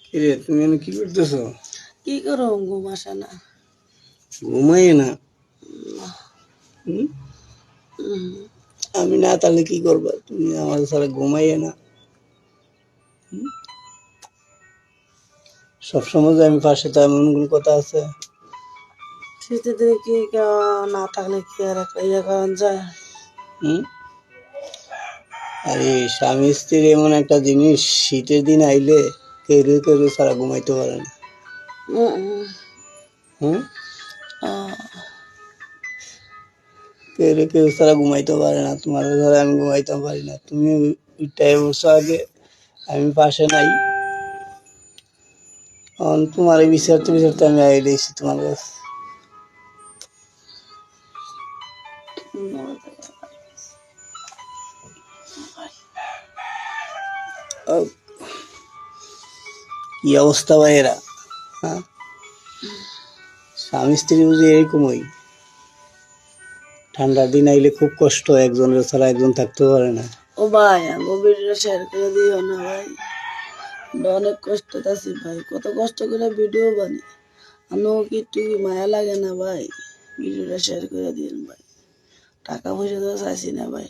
কিরে তুমি এনে কি করতেছো? কি করো ঘুম আসে না। ঘুমাই না? না। হুম? আমি না তাহলে কি করবা? তুমি আমার সারা ঘুমাই না। সবসময় যে আমি পাশে তো এমন কোনো কথা আছে? শীতের দিনে কি না থাকলে কি আর একটা ইয়ে করা যায়? হুম? আরে স্বামী স্ত্রীর এমন একটা জিনিস, শীতের দিন আইলে কেউ কেউ সারা ঘুমাইতে পারে না। হুম? কেউ সারা ঘুমাইতে পারে না। তোমার ঘরে আমি ঘুমাইতে পারি না, তুমি উঠাই বসো আগে, আমি পাশে নাই। তোমার বিচারতে বিচারতে আমি আইলেছি তোমার কাছে। কি অবস্থা ভাই এরা? হ্যাঁ, স্বামী স্ত্রী বুঝি এরকমই? ঠান্ডার দিন আইলে খুব কষ্ট, একজনের ছাড়া একজন থাকতে পারে না। ও ভাই ভিডিওটা শেয়ার করে দিও না ভাই, অনেক কষ্ট আছি ভাই, কত কষ্ট করে ভিডিও বানি, আমিও কি একটু মায়া লাগে না ভাই? ভিডিওটা শেয়ার করে দিন ভাই, টাকা পয়সা তো চাইছি না ভাই।